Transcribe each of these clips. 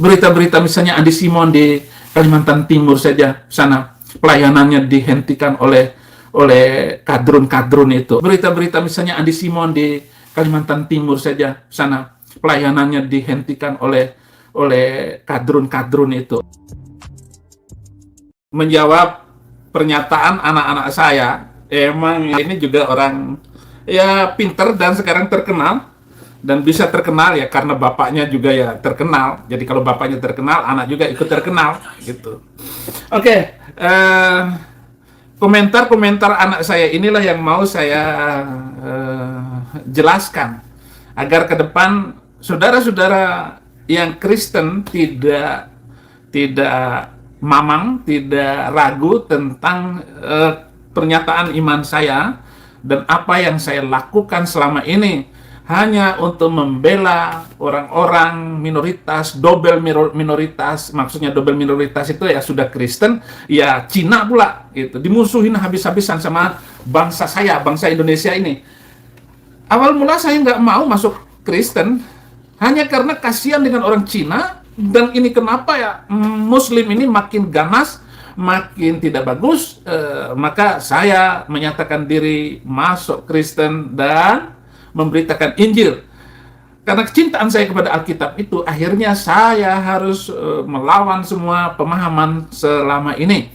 Berita-berita misalnya Andi Simon di Kalimantan Timur saja sana pelayanannya dihentikan oleh kadrun-kadrun itu. Berita-berita misalnya Andi Simon di Kalimantan Timur saja sana pelayanannya dihentikan oleh kadrun-kadrun itu. Menjawab pernyataan anak-anak saya, emang ini juga orang ya pinter dan sekarang terkenal. Dan bisa terkenal ya karena bapaknya juga ya terkenal. Jadi kalau bapaknya terkenal, anak juga ikut terkenal gitu. Oke, komentar-komentar anak saya inilah yang mau saya jelaskan agar ke depan saudara-saudara yang Kristen tidak mamang, tidak ragu tentang pernyataan iman saya dan apa yang saya lakukan selama ini hanya untuk membela orang-orang minoritas, double minoritas. Maksudnya double minoritas itu ya sudah Kristen, ya Cina pula gitu. Dimusuhin habis-habisan sama bangsa saya, bangsa Indonesia ini. Awal mula saya nggak mau masuk Kristen hanya karena kasihan dengan orang Cina. Dan ini kenapa ya Muslim ini makin ganas, makin tidak bagus, maka saya menyatakan diri masuk Kristen dan memberitakan Injil. Karena kecintaan saya kepada Alkitab itu, akhirnya saya harus melawan semua pemahaman selama ini.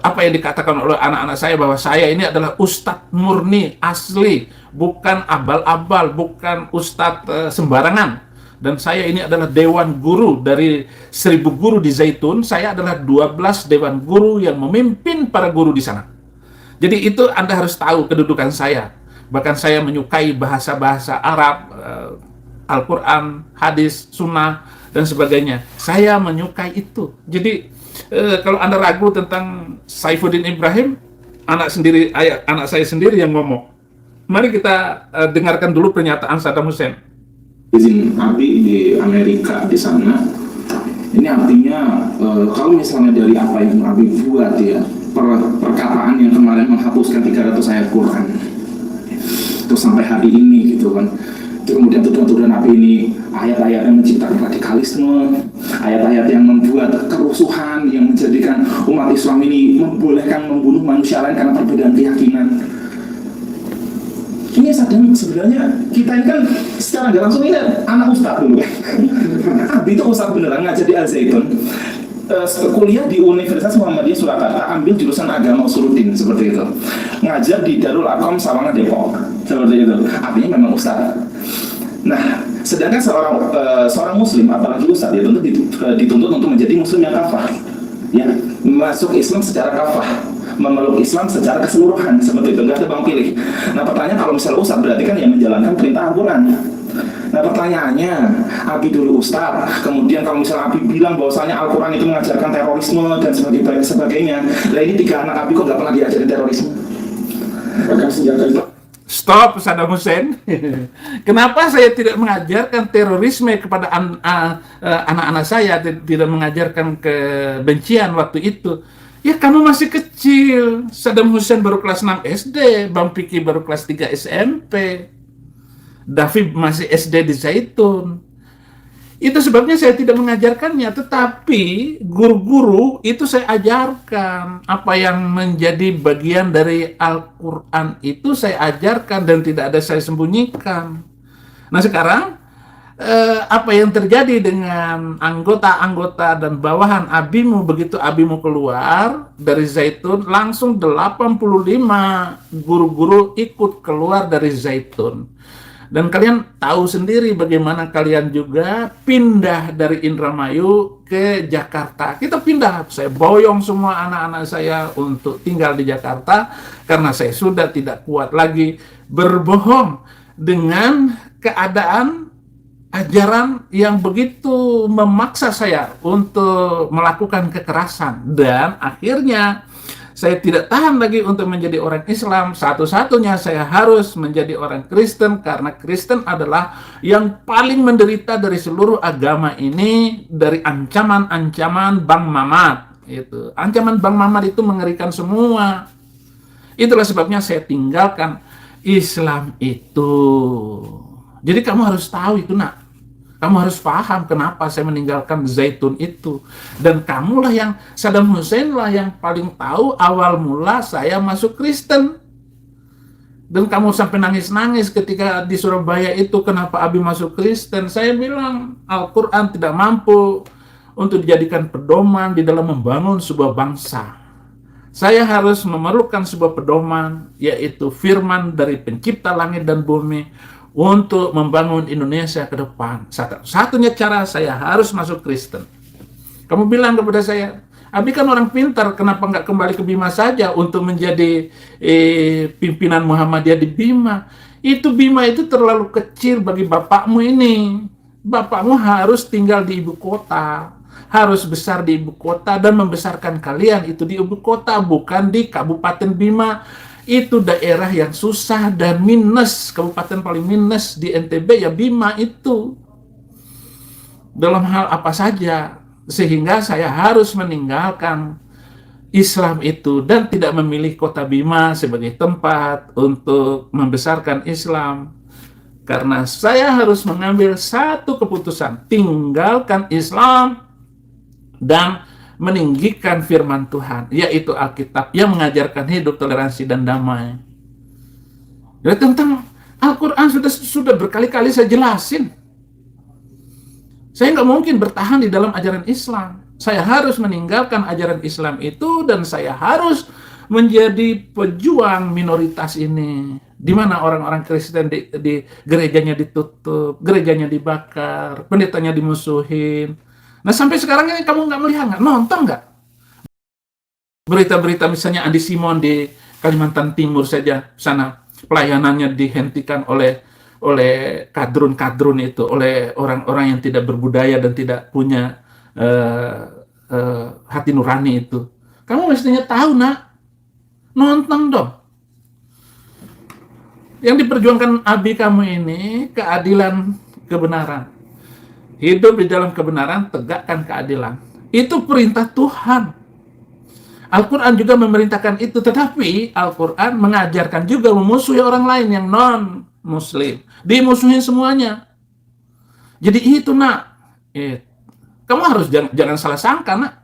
Apa yang dikatakan oleh anak-anak saya bahwa saya ini adalah ustadz murni, asli, bukan abal-abal, bukan ustadz sembarangan. Dan saya ini adalah dewan guru dari 1000 guru di Zaitun. Saya adalah 12 dewan guru yang memimpin para guru di sana. Jadi itu Anda harus tahu kedudukan saya. Bahkan saya menyukai bahasa-bahasa Arab, Al-Quran, hadis, sunnah, dan sebagainya. Saya menyukai itu. Jadi kalau Anda ragu tentang Saifuddin Ibrahim, anak saya sendiri yang ngomong. Mari kita dengarkan dulu pernyataan Saddam Hussein. Izin Abi di Amerika di sana, ini artinya kalau misalnya dari apa yang Abi buat ya, perkataan yang kemarin menghapuskan 300 ayat Quran, terus sampai hari ini gitu kan, itu kemudian tuduhan-tuduhan Abi ini ayat-ayat yang menciptakan radikalisme, ayat-ayat yang membuat kerusuhan, yang menjadikan umat Islam ini membolehkan membunuh manusia lain karena perbedaan keyakinan. Ini sebenarnya kita ini kan secara nggak langsung ini anak ustadz dulu kan. Abi itu ustadz beneran ngajar di Al Zaitun, kuliah di Universitas Muhammadiyah Surakarta, ambil jurusan agama usuluddin seperti itu, ngajar di Darul Arqam Sawangan Depok seperti itu. Abinya memang ustadz. Nah, sedangkan seorang muslim apalagi ustadz dia dituntut untuk menjadi muslim yang kafah, ya, masuk Islam secara kafah, memeluk Islam secara keseluruhan seperti itu, nggak ada bang pilih. Nah pertanyaan, kalau misalnya ustadz berarti kan yang menjalankan perintah Al-Quran. Nah pertanyaannya, Abi dulu ustadz, kemudian kalau misalnya Abi bilang bahwasanya Al-Quran itu mengajarkan terorisme dan sebagainya, nah ini 3 anak Abi kok nggak pernah diajarin terorisme? Bahkan senjata itu. Stop, Saddam Hussein. Kenapa saya tidak mengajarkan terorisme kepada anak-anak saya, tidak mengajarkan kebencian waktu itu? Ya kamu masih kecil. Saddam Hussein baru kelas 6 SD, Bang Piki baru kelas 3 SMP. David masih SD di Zaitun. Itu sebabnya saya tidak mengajarkannya, tetapi guru-guru itu saya ajarkan. Apa yang menjadi bagian dari Al-Quran itu saya ajarkan dan tidak ada saya sembunyikan. Nah sekarang, apa yang terjadi dengan anggota-anggota dan bawahan Abimu begitu Abimu keluar dari Zaitun, langsung 85 guru-guru ikut keluar dari Zaitun. Dan kalian tahu sendiri bagaimana kalian juga pindah dari Indramayu ke Jakarta. Kita pindah, saya boyong semua anak-anak saya untuk tinggal di Jakarta karena saya sudah tidak kuat lagi berbohong dengan keadaan ajaran yang begitu memaksa saya untuk melakukan kekerasan. Dan akhirnya saya tidak tahan lagi untuk menjadi orang Islam. Satu-satunya saya harus menjadi orang Kristen, karena Kristen adalah yang paling menderita dari seluruh agama ini, dari ancaman-ancaman Bang Mamat. Itu. Ancaman Bang Mamat itu mengerikan semua. Itulah sebabnya saya tinggalkan Islam itu. Jadi kamu harus tahu itu, nak. Kamu harus paham kenapa saya meninggalkan Zaitun itu. Dan kamulah yang, Saddam Hussein lah yang paling tahu awal mula saya masuk Kristen. Dan kamu sampai nangis-nangis ketika di Surabaya itu, kenapa Abi masuk Kristen? Saya bilang, Al-Quran tidak mampu untuk dijadikan pedoman di dalam membangun sebuah bangsa. Saya harus memerlukan sebuah pedoman, yaitu firman dari pencipta langit dan bumi, untuk membangun Indonesia ke depan. Satunya cara saya harus masuk Kristen. Kamu bilang kepada saya, Abi kan orang pintar, kenapa nggak kembali ke Bima saja untuk menjadi pimpinan Muhammadiyah di Bima? Bima itu terlalu kecil bagi bapakmu ini. Bapakmu harus tinggal di ibu kota, harus besar di ibu kota dan membesarkan kalian itu di ibu kota, bukan di Kabupaten Bima. Itu daerah yang susah dan minus, kabupaten paling minus di NTB ya Bima itu. Dalam hal apa saja, sehingga saya harus meninggalkan Islam itu dan tidak memilih kota Bima sebagai tempat untuk membesarkan Islam. Karena saya harus mengambil satu keputusan, tinggalkan Islam dan meninggikan firman Tuhan, yaitu Alkitab yang mengajarkan hidup, toleransi, dan damai. Ya, tentang Al-Quran sudah berkali-kali saya jelasin. Saya nggak mungkin bertahan di dalam ajaran Islam. Saya harus meninggalkan ajaran Islam itu dan saya harus menjadi pejuang minoritas ini. Di mana orang-orang Kristen di gerejanya ditutup, gerejanya dibakar, pendetanya dimusuhin. Nah, sampai sekarang ini kamu nggak melihat, nggak nonton nggak? Berita-berita misalnya Andi Simon di Kalimantan Timur saja, sana pelayanannya dihentikan oleh kadrun-kadrun itu, oleh orang-orang yang tidak berbudaya dan tidak punya hati nurani itu. Kamu mestinya tahu, nak. Nonton dong. Yang diperjuangkan Abi kamu ini keadilan, kebenaran. Hidup di dalam kebenaran, tegakkan keadilan. Itu perintah Tuhan. Al-Quran juga memerintahkan itu, tetapi Al-Quran mengajarkan juga memusuhi orang lain yang non-muslim. Dimusuhin semuanya. Jadi itu, nak. Kamu harus jangan salah sangka, nak.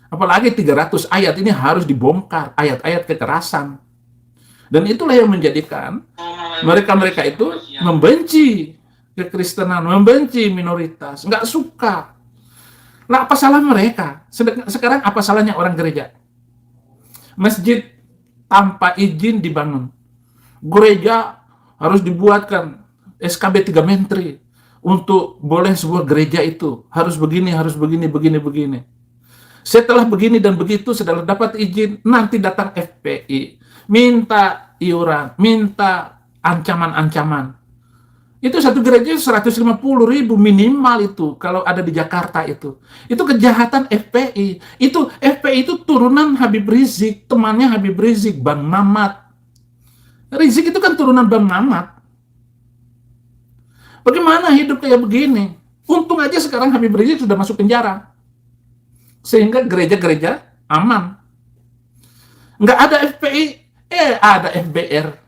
Apalagi 300 ayat ini harus dibongkar, ayat-ayat kekerasan. Dan itulah yang menjadikan mereka-mereka itu membenci kekristenan, membenci minoritas, nggak suka. Nah, apa salah mereka? Sekarang apa salahnya orang gereja? Masjid tanpa izin dibangun. Gereja harus dibuatkan SKB 3 Menteri untuk boleh sebuah gereja itu. Harus begini, begini. Setelah begini dan begitu, setelah dapat izin, nanti datang FPI. Minta iuran, minta ancaman-ancaman. Itu satu gereja 150.000 minimal itu kalau ada di Jakarta itu. Itu kejahatan FPI. FPI itu turunan Habib Rizik, temannya Habib Rizik, Bang Mamat. Rizik itu kan turunan Bang Mamat. Bagaimana hidup kayak begini? Untung aja sekarang Habib Rizik sudah masuk penjara. Sehingga gereja-gereja aman. Nggak ada FPI, ada FBR.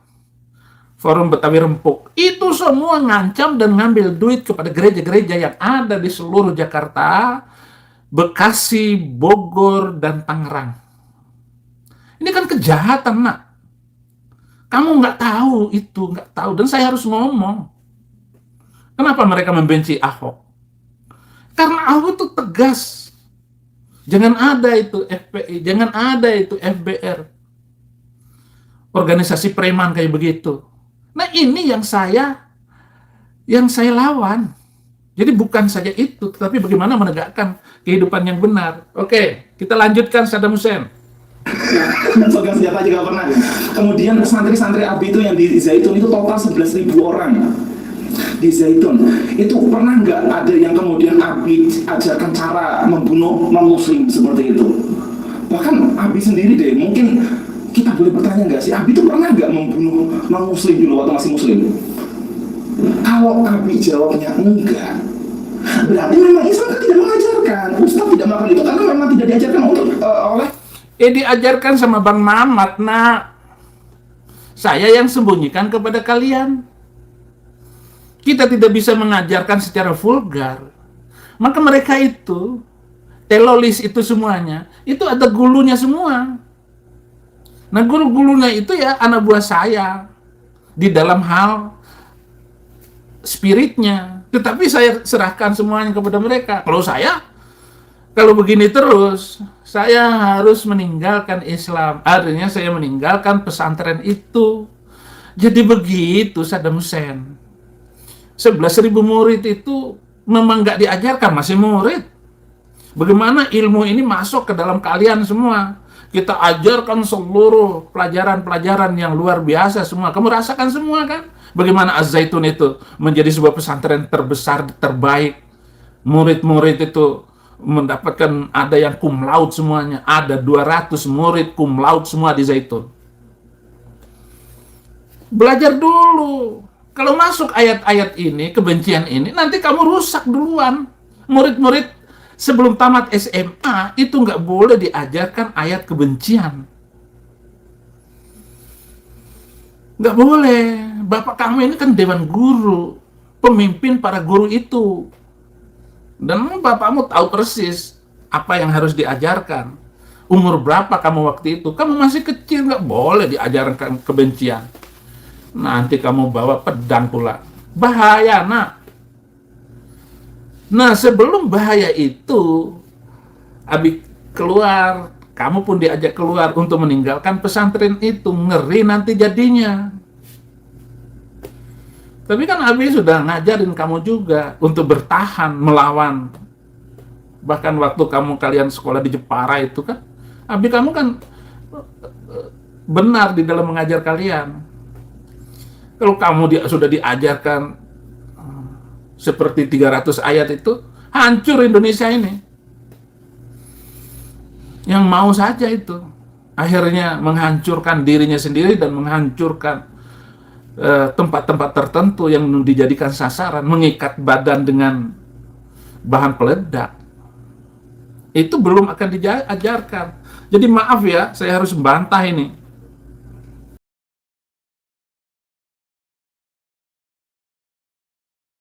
Forum Betawi Rempuk. Itu semua ngancam dan ngambil duit kepada gereja-gereja yang ada di seluruh Jakarta, Bekasi, Bogor, dan Tangerang. Ini kan kejahatan, nak. Kamu nggak tahu itu, nggak tahu. Dan saya harus ngomong. Kenapa mereka membenci Ahok? Karena Ahok itu tegas. Jangan ada itu FPI, jangan ada itu FBR. Organisasi preman kayak begitu. Nah, ini yang saya lawan. Jadi bukan saja itu, tetapi bagaimana menegakkan kehidupan yang benar. Oke, kita lanjutkan Saddam Hussein. Pegang senjata juga pernah. Kemudian santri-santri Abi itu yang di Zaitun itu total 11.000 orang. Di Zaitun itu pernah nggak ada yang kemudian Abi ajarkan cara membunuh non-muslim seperti itu? Bahkan Abi sendiri deh, mungkin kita boleh bertanya nggak sih, Abi itu pernah nggak membunuh non-muslim dulu waktu masih muslim? Kalau Abi jawabnya enggak, berarti memang Islam tidak mengajarkan. Ustaz tidak melakukan itu karena memang tidak diajarkan oleh diajarkan sama Bang Mamat, nak. Saya yang sembunyikan kepada kalian. kita tidak bisa mengajarkan secara vulgar, maka mereka itu, telolis itu semuanya, itu ada gulunya semua. Nah, guru-gurunya itu ya anak buah saya di dalam hal spiritnya. Tetapi saya serahkan semuanya kepada mereka. Kalau begini terus, saya harus meninggalkan Islam. Artinya saya meninggalkan pesantren itu. Jadi begitu Saddam Hussein. 11.000 murid itu memang nggak diajarkan, masih murid. Bagaimana ilmu ini masuk ke dalam kalian semua. Kita ajarkan seluruh pelajaran-pelajaran yang luar biasa semua. Kamu rasakan semua kan? Bagaimana Az-Zaitun itu menjadi sebuah pesantren terbesar, terbaik. Murid-murid itu mendapatkan, ada yang cum laude semuanya. Ada 200 murid cum laude semua di Zaitun. Belajar dulu. Kalau masuk ayat-ayat ini, kebencian ini, nanti kamu rusak duluan. Murid-murid sebelum tamat SMA itu nggak boleh diajarkan ayat kebencian. Nggak boleh. Bapak kamu ini kan dewan guru, pemimpin para guru itu. Dan bapakmu tahu persis apa yang harus diajarkan. Umur berapa kamu waktu itu? Kamu masih kecil, nggak boleh diajarkan kebencian. Nanti kamu bawa pedang pula. Bahaya, nak. Nah, sebelum bahaya itu, Abi keluar, kamu pun diajak keluar untuk meninggalkan pesantren itu. Ngeri nanti jadinya. Tapi kan Abi sudah ngajarin kamu juga untuk bertahan, melawan. Bahkan waktu kalian sekolah di Jepara itu kan, Abi kamu kan benar di dalam mengajar kalian. Kalau kamu sudah diajarkan seperti 300 ayat itu, hancur Indonesia ini. Yang mau saja itu. Akhirnya menghancurkan dirinya sendiri dan menghancurkan tempat-tempat tertentu yang dijadikan sasaran, mengikat badan dengan bahan peledak. Itu belum akan diajarkan. Jadi maaf ya, saya harus membantah ini.